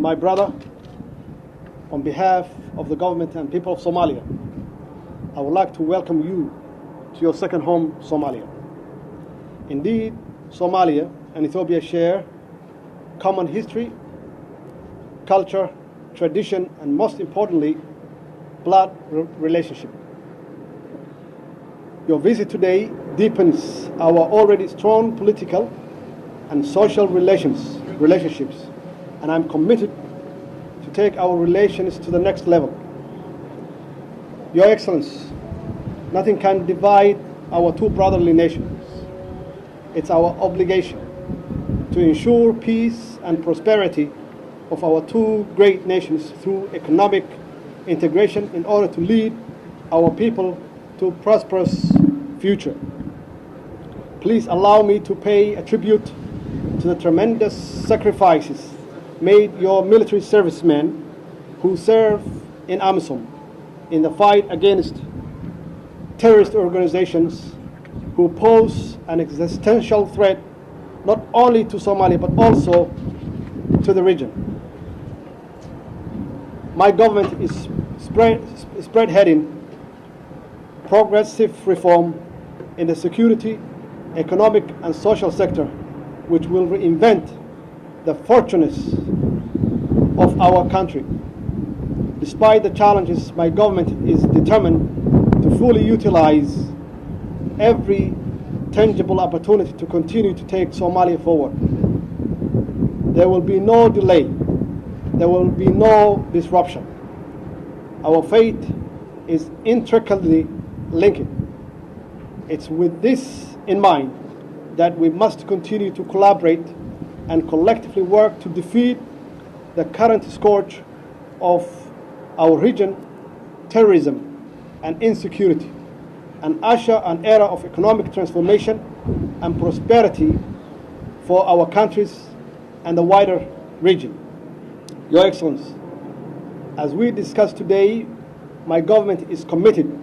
my brother, on behalf of the government and people of Somalia, I would like to welcome you to your second home, Somalia. Indeed, Somalia and Ethiopia share common history, culture, tradition, and most importantly, blood relationship. Your visit today deepens our already strong political and social relationships, and I'm committed to take our relations to the next level. Your Excellency, nothing can divide our two brotherly nations. It's our obligation to ensure peace and prosperity of our two great nations through economic integration in order to lead our people to a prosperous future. Please allow me to pay a tribute to the tremendous sacrifices made your military servicemen who serve in AMISOM in the fight against terrorist organizations who pose an existential threat not only to Somalia but also to the region. My government is spearheading progressive reform in the security, economic and social sector, which will reinvent the fortunes of our country. Despite the challenges, my government is determined to fully utilize every tangible opportunity to continue to take Somalia forward. There will be no delay. There will be no disruption. Our fate is intricately linked. It's with this in mind that we must continue to collaborate and collectively work to defeat the current scourge of our region, terrorism and insecurity, and usher an era of economic transformation and prosperity for our countries and the wider region. Your Excellency, as we discussed today, my government is committed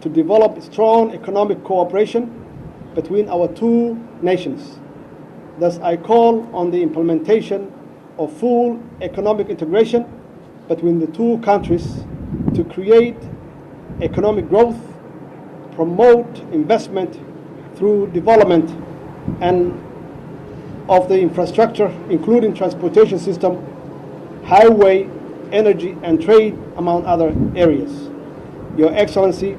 to develop strong economic cooperation between our two nations. Thus, I call on the implementation of full economic integration between the two countries to create economic growth, promote investment through development and of the infrastructure, including transportation system, highway, energy, and trade, among other areas. Your Excellency,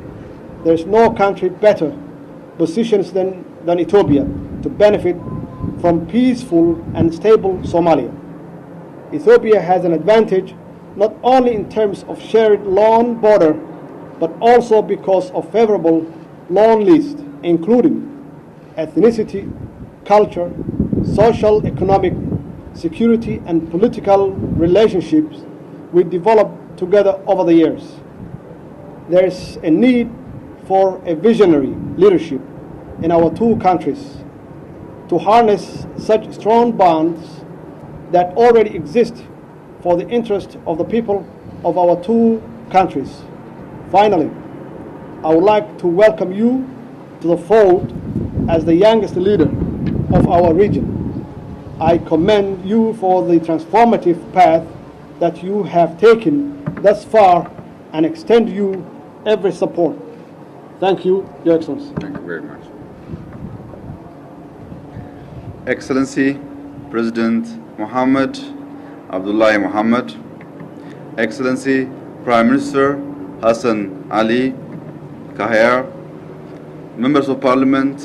there's no country better positioned than Ethiopia to benefit from peaceful and stable Somalia. Ethiopia has an advantage not only in terms of shared land border, but also because of favorable land list, including ethnicity, culture, social, economic, security, and political relationships we developed together over the years. There is a need for a visionary leadership in our two countries to harness such strong bonds that already exist for the interest of the people of our two countries. Finally, I would like to welcome you to the fold as the youngest leader of our region. I commend you for the transformative path that you have taken thus far and extend you every support. Thank you, Your Excellency. Thank you very much. Excellency, President Mohammed Abdullahi Mohammed, Excellency Prime Minister Hassan Ali Kahir, Members of Parliament,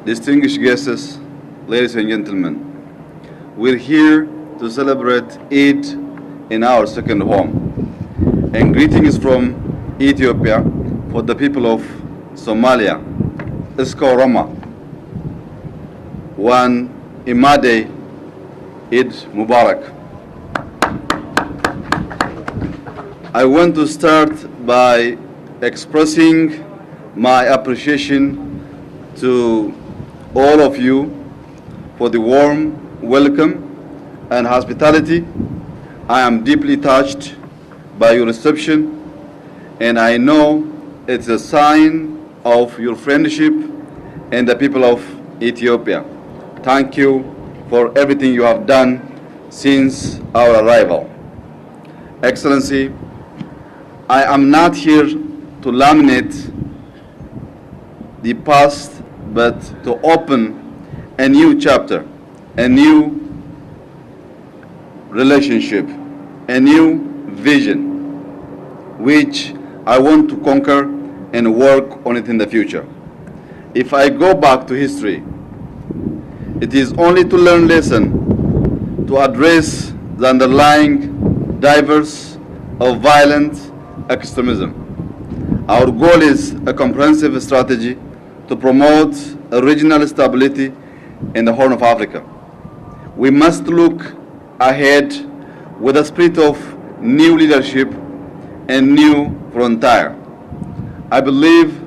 distinguished guests, ladies and gentlemen, we're here to celebrate Eid in our second home. And greetings from Ethiopia for the people of Somalia. Isko Roma, Wan Imade Eid Mubarak. I want to start by expressing my appreciation to all of you for the warm welcome and hospitality. I am deeply touched by your reception, and I know it's a sign of your friendship and the people of Ethiopia. Thank you for everything you have done since our arrival. Excellency, I am not here to laminate the past, but to open a new chapter, a new relationship, a new vision, which I want to conquer and work on it in the future. If I go back to history, it is only to learn lesson, to address the underlying drivers of violent extremism. Our goal is a comprehensive strategy to promote a regional stability in the Horn of Africa. We must look ahead with a spirit of new leadership and new frontier. I believe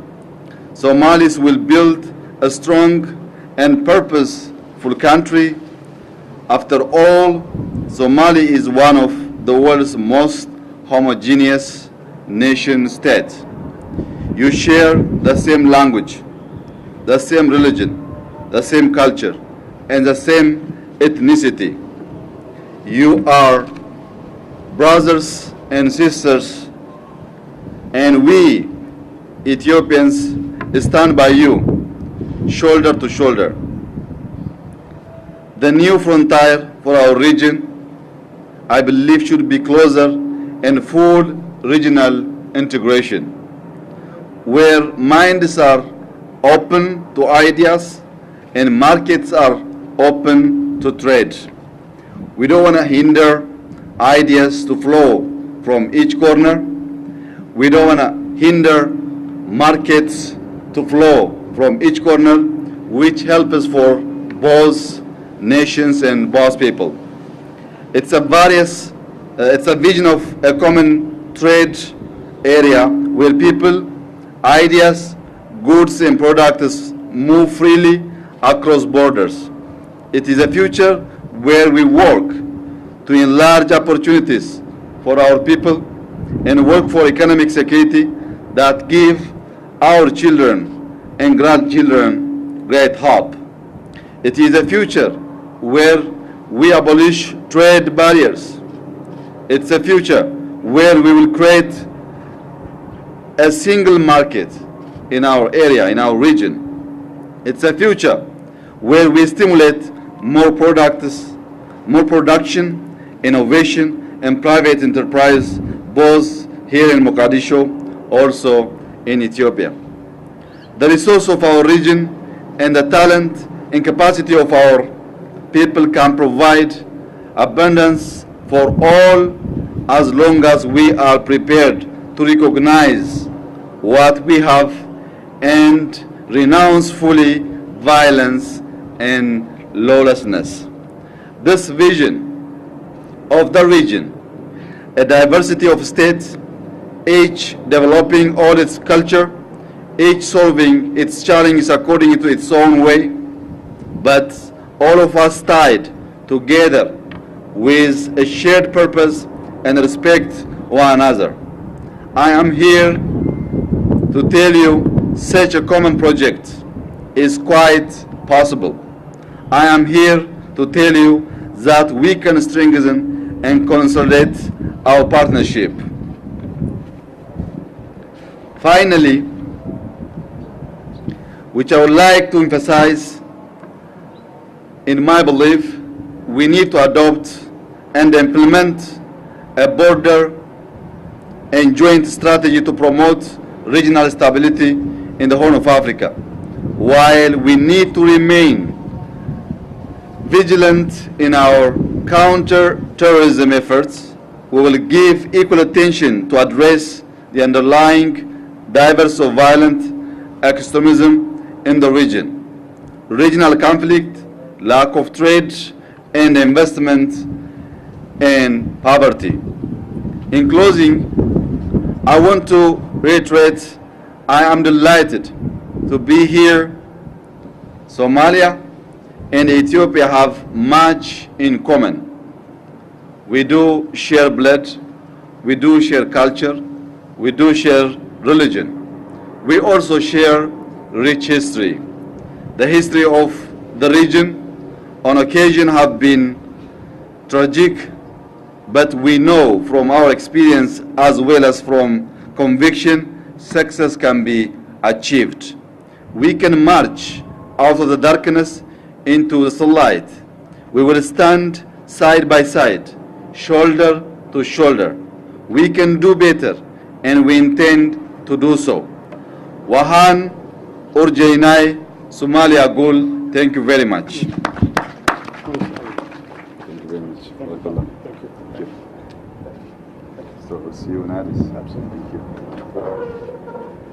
Somalis will build a strong and purposeful country. After all, Somalia is one of the world's most homogeneous nation states. You share the same language, the same religion, the same culture, and the same ethnicity. You are brothers and sisters, and we, Ethiopians, stand by you, shoulder to shoulder. The new frontier for our region, I believe, should be closer and full regional integration, where minds are open to ideas and markets are open to trade. We don't want to hinder ideas to flow from each corner. We don't want to hinder markets to flow from each corner, which helps for both nations and both people. It's a vision of a common trade area where people, ideas, goods and products move freely across borders. It is a future where we work to enlarge opportunities for our people and work for economic security that give our children and grandchildren great hope. It is a future where we abolish trade barriers. It's a future where we will create a single market in our area, in our region. It's a future where we stimulate more products, more production, innovation, and private enterprise, both here in Mogadishu, also in Ethiopia. The resource of our region and the talent and capacity of our people can provide abundance for all as long as we are prepared to recognize what we have and renounce fully violence and lawlessness. This vision of the region, a diversity of states, each developing all its culture, each solving its challenges according to its own way, but all of us tied together with a shared purpose and respect one another. I am here to tell you such a common project is quite possible. I am here to tell you that we can strengthen and consolidate our partnership. Finally, which I would like to emphasize, in my belief, we need to adopt and implement a border and joint strategy to promote regional stability in the Horn of Africa. While we need to remain vigilant in our counter-terrorism efforts, we will give equal attention to address the underlying drivers of violent extremism in the region. Regional conflict, lack of trade and investment, and poverty. In closing, I want to reiterate, I am delighted to be here. Somalia and Ethiopia have much in common. We do share blood, we do share culture, we do share religion. We also share rich history. The history of the region on occasion have been tragic, but we know from our experience as well as from conviction, success can be achieved. We can march out of the darkness into the sunlight. We will stand side by side, shoulder to shoulder. We can do better, and we intend to do so. Wahan Urjainai Somalia Gul, thank you very much. Thank you very much. Thank you. So we'll see you in Addis. Absolutely. Thank you.